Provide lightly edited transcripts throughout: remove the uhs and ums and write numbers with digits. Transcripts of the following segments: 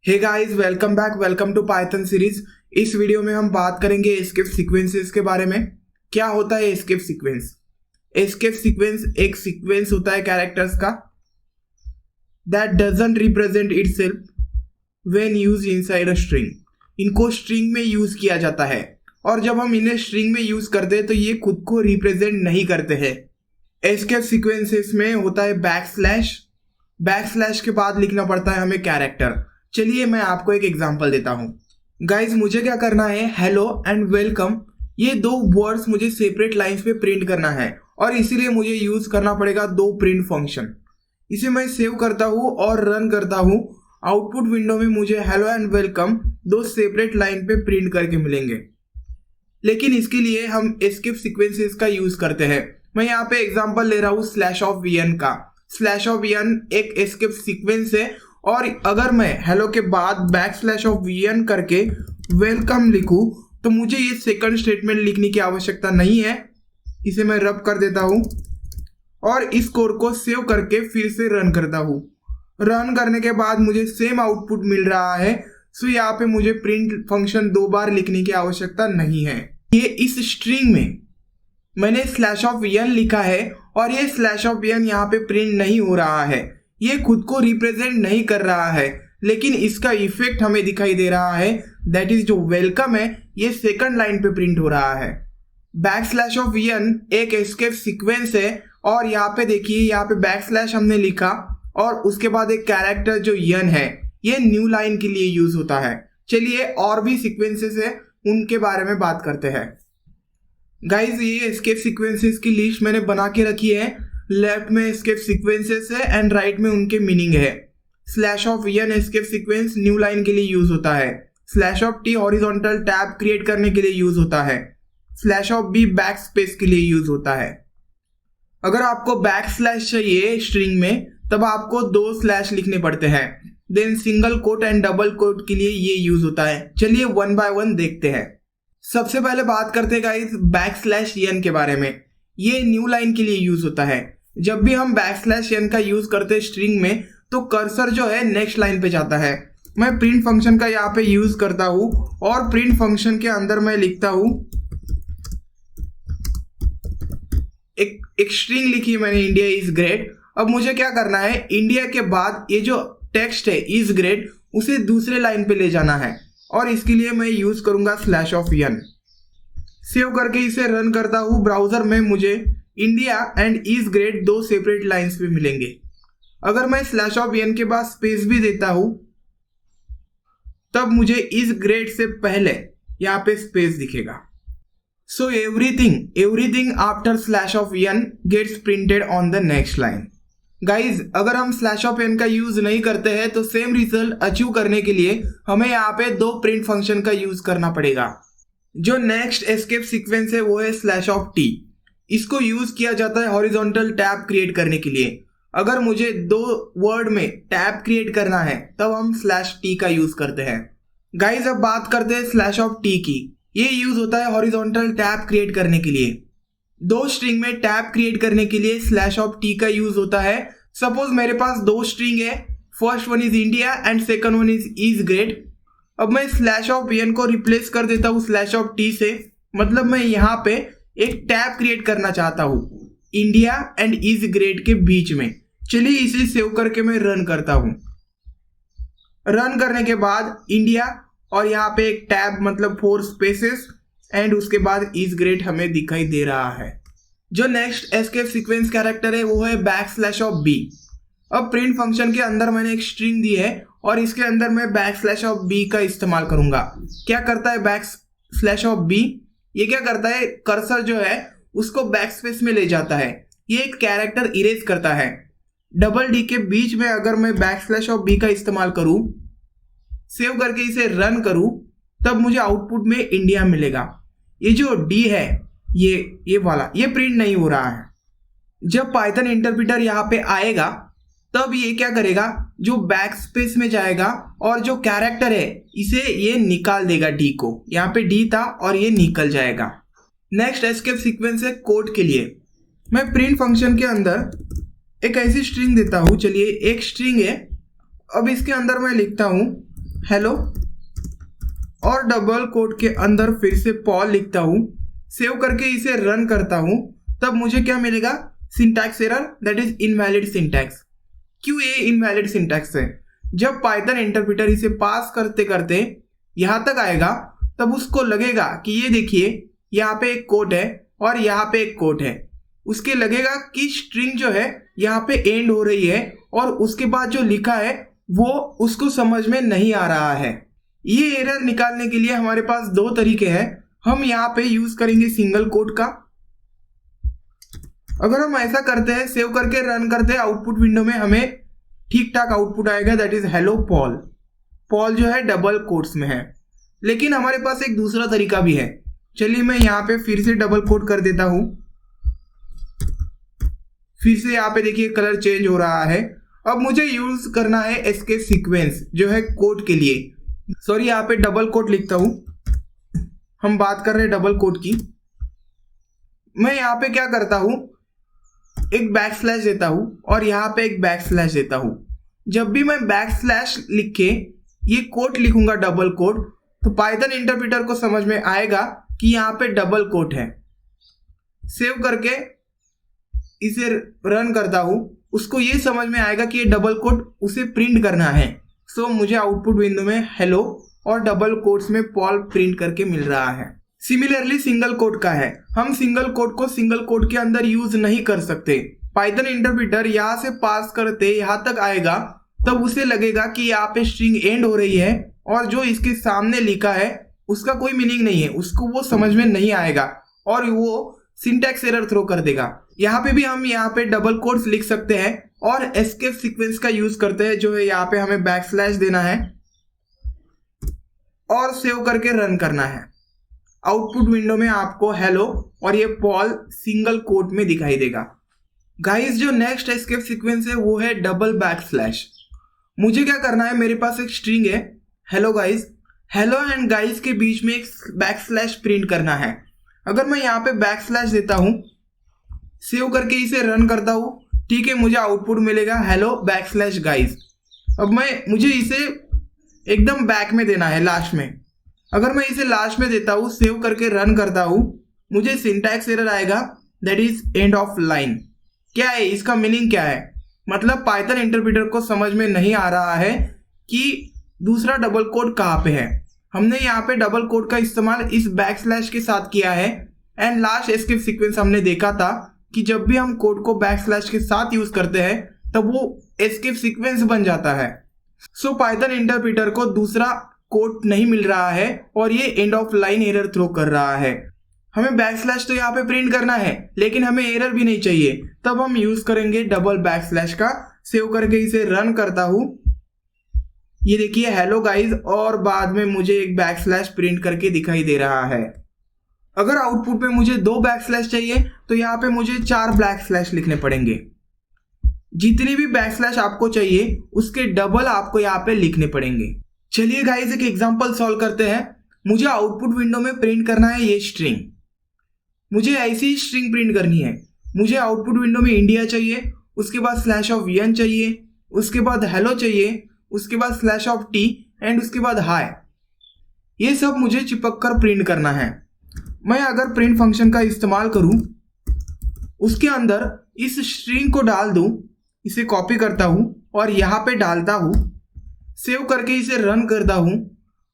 Hey guys, welcome back, welcome to Python series. इस video में हम बात करेंगे एस्केप सीक्वेंसेस के बारे में। क्या होता है एस्केप सीक्वेंस? एस्केप सीक्वेंस एक सीक्वेंस होता है कैरेक्टर्स का that doesn't represent itself when use inside a string. इनको स्ट्रिंग में यूज किया जाता है और जब हम इन्हें स्ट्रिंग में यूज करते हैं तो ये खुद को रिप्रेजेंट नहीं करते हैं। एस्केप सीक्वेंसेस में होता है बैकस्लैश के बाद लिखना पड़ता है हमें कैरेक्टर। चलिए मैं आपको एक एग्जांपल देता हूं। गाइज, मुझे क्या करना है, हेलो एंड वेलकम, ये दो वर्ड्स मुझे सेपरेट लाइंस पे प्रिंट करना है और इसीलिए मुझे यूज करना पड़ेगा दो प्रिंट फंक्शन। इसे मैं सेव करता हूं और रन करता हूं। आउटपुट विंडो में मुझे हेलो एंड वेलकम दो सेपरेट लाइन पे प्रिंट करके मिलेंगे, लेकिन इसके लिए हम एस्केप सीक्वेंसेस का यूज करते हैं। मैं यहाँ पे एग्जांपल ले रहा हूँ स्लैश ऑफ वीएन का। स्लैश ऑफ वीएन एक एस्केप सीक्वेंस है और अगर मैं हेलो के बाद बैकस्लैश ऑफ वीएन करके वेलकम लिखूं तो मुझे ये सेकंड स्टेटमेंट लिखने की आवश्यकता नहीं है। इसे मैं रब कर देता हूं और इस कोड को सेव करके फिर से रन करता हूं। रन करने के बाद मुझे सेम आउटपुट मिल रहा है, सो यहाँ पे मुझे प्रिंट फंक्शन दो बार लिखने की आवश्यकता नहीं है। ये इस स्ट्रिंग में मैंने स्लैश ऑफ वीएन लिखा है और ये स्लैश ऑफ वीएन यहाँ पे प्रिंट नहीं हो रहा है, ये खुद को रिप्रेजेंट नहीं कर रहा है, लेकिन इसका इफेक्ट हमें दिखाई दे रहा है। दैट इज जो वेलकम है ये सेकंड लाइन पे प्रिंट हो रहा है। बैकस्लैश ऑफ वीएन एक एस्केप सीक्वेंस है और यहाँ पे देखिए, यहाँ पे बैकस्लैश हमने लिखा और उसके बाद एक कैरेक्टर जो यन है, ये न्यू लाइन के लिए यूज होता है। चलिए और भी सीक्वेंसेस है उनके बारे में बात करते हैं। गाइज, ये एस्केप सीक्वेंसेस की लिस्ट मैंने बना के रखी है। लेफ्ट में एस्केप सीक्वेंसेस है एंड राइट में उनके मीनिंग है। Slash of VN escape sequence new line के लिए यूज होता है। Slash of T horizontal tab create करने के लिए यूज होता है। Slash of B backspace के लिए यूज होता है। अगर आपको बैक स्लैश चाहिए स्ट्रिंग में तब आपको दो स्लैश लिखने पड़ते हैं। Then single quote and double quote के लिए ये यूज होता है। चलिए वन बाय वन देखते हैं। सबसे पहले बात करते हैं गाइस बैक स्लैश एन के बारे में। ये न्यू लाइन के लिए यूज होता है। जब भी हम बैकस्लैश एन का यूज करते हैं स्ट्रिंग में तो कर्सर जो है नेक्स्ट लाइन पे जाता है। मैं प्रिंट फंक्शन का यहाँ पे यूज करता हूँ और प्रिंट फंक्शन के अंदर मैं लिखता हूँ एक स्ट्रिंग लिखी मैंने, इंडिया इज ग्रेट। अब मुझे क्या करना है, इंडिया के बाद ये जो टेक्स्ट है इज ग्रेट उसे दूसरे लाइन पे ले जाना है और इसके लिए मैं यूज करूंगा स्लैश ऑफ एन। सेव करके इसे रन करता हूँ। ब्राउजर में मुझे इंडिया एंड इज ग्रेट दो सेपरेट लाइंस पे मिलेंगे। अगर मैं स्लैश ऑफ एन के बाद स्पेस भी देता हूं तब मुझे इज ग्रेट से पहले यहाँ पे स्पेस दिखेगा। So everything after slash of N gets printed on the next line. Guys, अगर हम स्लैश ऑफ एन का यूज नहीं करते हैं तो सेम रिजल्ट अचीव करने के लिए हमें यहाँ पे दो प्रिंट फंक्शन का यूज करना पड़ेगा। जो नेक्स्ट एस्केप सीक्वेंस है वो है स्लैश ऑफ टी। इसको यूज किया जाता है हॉरिजॉन्टल टैब क्रिएट करने के लिए। अगर मुझे दो वर्ड में टैब क्रिएट करना है तब हम स्लैश टी का यूज करते हैं। गाइज, अब बात करते हैं स्लैश ऑफ टी की। ये यूज होता है हॉरिजॉन्टल टैब क्रिएट करने के लिए। दो स्ट्रिंग में टैब क्रिएट करने के लिए स्लैश ऑफ टी का यूज होता है। सपोज मेरे पास दो स्ट्रिंग है, first one is India and second one is great. अब मैं स्लैश ऑफ एन को रिप्लेस कर देता हूँ स्लैश ऑफ टी से, मतलब मैं यहाँ पे एक टैब क्रिएट करना चाहता हूँ इंडिया एंड इज ग्रेट के बीच में। चलिए इसे सेव करके मैं रन करता हूँ। रन करने के बाद इंडिया और यहाँ पे एक टैब मतलब 4 स्पेसेस एंड उसके बाद इज ग्रेट हमें दिखाई दे रहा है। जो नेक्स्ट एस्केप सीक्वेंस कैरेक्टर है वो है बैकस्लैश ऑफ बी। अब प्रिंट फंक्शन के अंदर मैंने एक स्ट्रिंग दी है और इसके अंदर मैं बैकस्लैश ऑफ बी का इस्तेमाल करूंगा। क्या करता है बैकस्लैश ऑफ बी? ये क्या करता है, कर्सर जो है उसको बैकस्पेस में ले जाता है। ये एक कैरेक्टर इरेज करता है। डबल डी के बीच में अगर मैं बैकस्लैश ऑफ बी का इस्तेमाल करूं, सेव करके इसे रन करूं, तब मुझे आउटपुट में इंडिया मिलेगा। ये जो डी है ये वाला ये प्रिंट नहीं हो रहा है। जब पाइथन इंटरप्रेटर यहाँ पे आएगा तब ये क्या करेगा, जो बैकस्पेस में जाएगा और जो कैरेक्टर है इसे ये निकाल देगा डी को। यहाँ पे डी था और ये निकल जाएगा। नेक्स्ट एस्केप सीक्वेंस है कोड के लिए। मैं प्रिंट फंक्शन के अंदर एक ऐसी स्ट्रिंग देता हूँ। चलिए एक स्ट्रिंग है, अब इसके अंदर मैं लिखता हूँ हेलो और डबल कोट के अंदर फिर से पॉल लिखता हूँ, सेव करके इसे रन करता हूँ, तब मुझे क्या मिलेगा? Syntax error, that is invalid syntax. क्यों ये इनवैलिड सिंटैक्स है? जब पाइथन इंटरप्रेटर इसे पास करते करते यहाँ तक आएगा तब उसको लगेगा कि ये देखिए यहाँ पे एक कोट है और यहाँ पे एक कोट है, उसके लगेगा कि स्ट्रिंग जो है यहाँ पे एंड हो रही है और उसके बाद जो लिखा है वो उसको समझ में नहीं आ रहा है। ये एरर निकालने के लिए हमारे पास दो तरीके हैं। हम यहाँ पे यूज करेंगे सिंगल कोट का। अगर हम ऐसा करते हैं, सेव करके रन करते हैं, आउटपुट विंडो में हमें ठीक ठाक आउटपुट आएगा, that is hello Paul. Paul जो है डबल कोट्स में है। लेकिन हमारे पास एक दूसरा तरीका भी है। चलिए मैं यहाँ पे फिर से डबल कोट कर देता हूं। फिर से यहाँ पे देखिए कलर चेंज हो रहा है। अब मुझे यूज करना है एस्केप सीक्वेंस जो है कोड के लिए। सॉरी, यहाँ पे डबल कोट लिखता हूं। हम बात कर रहे हैं डबल कोट की। मैं यहाँ पे क्या करता हूं, एक बैक स्लैश देता हूं और यहाँ पे एक बैक स्लैश देता हूं। जब भी मैं बैक स्लैश लिख के ये कोट लिखूंगा डबल कोट, तो पाइथन इंटरप्रेटर को समझ में आएगा कि यहाँ पे डबल कोट है। सेव करके इसे रन करता हूं, उसको ये समझ में आएगा कि ये डबल कोट उसे प्रिंट करना है। सो मुझे आउटपुट विंडो में हेलो और डबल कोट्स में पॉल प्रिंट करके मिल रहा है। सिमिलरली सिंगल कोट का है। हम सिंगल कोट को सिंगल कोट के अंदर यूज नहीं कर सकते। पाइथन इंटरप्रेटर यहाँ से पास करते यहाँ तक आएगा तब उसे लगेगा कि यहाँ पे स्ट्रिंग एंड हो रही है और जो इसके सामने लिखा है उसका कोई मीनिंग नहीं है, उसको वो समझ में नहीं आएगा और वो सिंटैक्स एरर थ्रो कर देगा। यहाँ पे भी हम यहाँ पे डबल कोट्स लिख सकते हैं और एस्केप सीक्वेंस का यूज करते हैं, जो है यहाँ पे हमें बैक स्लैश देना है और सेव करके रन करना है। आउटपुट विंडो में आपको हेलो और ये पॉल सिंगल कोट में दिखाई देगा। गाइस, जो नेक्स्ट एस्केप सीक्वेंस है वो है डबल बैक स्लैश। मुझे क्या करना है, मेरे पास एक स्ट्रिंग है hello guys, hello and guys के बीच में एक बैक स्लैश प्रिंट करना है। अगर मैं यहाँ पे बैक स्लैश देता हूँ, सेव करके इसे रन करता हूँ, ठीक है, मुझे आउटपुट मिलेगा हेलो बैक स्लैश गाइस। अब मुझे इसे एकदम बैक में देना है, लास्ट में। अगर मैं इसे लास्ट में देता हूँ, सेव करके रन करता हूँ, मुझे सिंटैक्स एरर आएगा, that is and of line. क्या है इसका मीनिंग? क्या है मतलब पाइथन इंटरप्रेटर को समझ में नहीं आ रहा है कि दूसरा डबल कोट कहाँ पे है। हमने यहाँ पे डबल कोट का इस्तेमाल इस बैक स्लैश के साथ किया है एंड लास्ट एस्केप सीक्वेंस हमने देखा था कि जब भी हम कोड को बैक स्लैश के साथ यूज करते हैं तब वो एस्केप सीक्वेंस बन जाता है। सो पाइथन इंटरप्रेटर को दूसरा कोड नहीं मिल रहा है और ये end of line error throw कर रहा है। हमें बैक स्लैश तो यहाँ पे प्रिंट करना है लेकिन हमें एरर भी नहीं चाहिए, तब हम यूज करेंगे डबल बैक स्लैश का। सेव करके इसे रन करता हूँ, ये देखिए हेलो गाइस और बाद में मुझे एक बैक स्लैश प्रिंट करके दिखाई दे रहा है। अगर आउटपुट में मुझे 2 बैक स्लैश चाहिए तो यहाँ पे मुझे 4 बैक स्लैश लिखने पड़ेंगे। जितनी भी बैक स्लैश आपको चाहिए उसके डबल आपको यहाँ पे लिखने पड़ेंगे। चलिए गाइस एक एग्जांपल सॉल्व करते हैं। मुझे आउटपुट विंडो में प्रिंट करना है ये स्ट्रिंग। मुझे ऐसी ही स्ट्रिंग प्रिंट करनी है। मुझे आउटपुट विंडो में इंडिया चाहिए, उसके बाद स्लैश ऑफ n चाहिए, उसके बाद हेलो चाहिए, उसके बाद स्लैश ऑफ t एंड उसके बाद हाय। ये सब मुझे चिपक कर प्रिंट करना है। मैं अगर प्रिंट फंक्शन का इस्तेमाल करूं, उसके अंदर इस स्ट्रिंग को डाल दूं, इसे कॉपी करता हूं और यहाँ पे डालता हूं, सेव करके इसे रन करता हूं,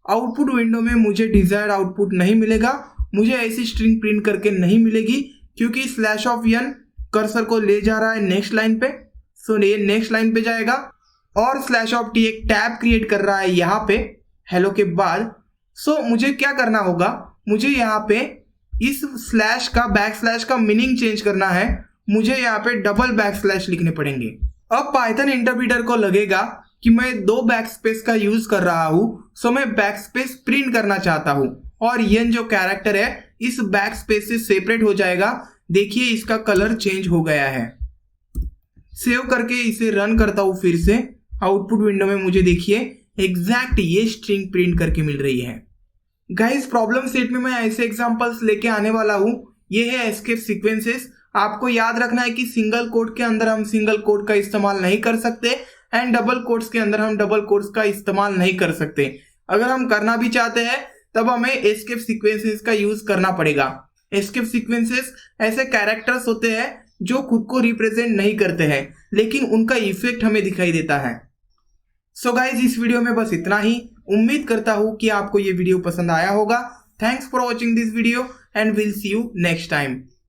आउटपुट विंडो में मुझे डिजायर्ड आउटपुट नहीं मिलेगा। मुझे ऐसी स्ट्रिंग प्रिंट करके नहीं मिलेगी क्योंकि स्लैश ऑफ n कर्सर को ले जा रहा है नेक्स्ट लाइन पे। सो ये नेक्स्ट लाइन पे जाएगा और स्लैश ऑफ t एक टैब क्रिएट कर रहा है यहाँ पे हेलो के बाद। सो मुझे क्या करना होगा, मुझे यहाँ पे इस स्लैश का बैक स्लैश का मीनिंग चेंज करना है। मुझे यहाँ पे डबल बैक स्लैश लिखने पड़ेंगे। अब पाइथन इंटरप्रेटर को लगेगा कि मैं 2 बैक स्पेस का यूज कर रहा हूँ, सो मैं बैक स्पेस प्रिंट करना चाहता हूँ और ये जो कैरेक्टर है इस बैक स्पेस से सेपरेट हो जाएगा। देखिए इसका कलर चेंज हो गया है। सेव करके इसे रन करता हूँ फिर से, आउटपुट विंडो में मुझे देखिए एग्जैक्ट ये स्ट्रिंग प्रिंट करके मिल रही है। गाइस प्रॉब्लम सेट में मैं ऐसे एग्जांपल्स लेके आने वाला हूँ। ये है एस्केप सीक्वेंसेस। आपको याद रखना है कि सिंगल कोड के अंदर हम सिंगल कोड का इस्तेमाल नहीं कर सकते। एंड डबल कोट्स के अंदर हम डबल कोट्स का इस्तेमाल नहीं कर सकते। अगर हम करना भी चाहते हैं तब हमें एस्केप सीक्वेंसेस का यूज करना पड़ेगा। एस्केप सीक्वेंसेस ऐसे कैरेक्टर्स होते हैं जो खुद को रिप्रेजेंट नहीं करते हैं, लेकिन उनका इफेक्ट हमें दिखाई देता है। सो गाइज, इस वीडियो में बस इतना ही। उम्मीद करता हूँ कि आपको ये वीडियो पसंद आया होगा। Thanks for watching this video and will see you next time.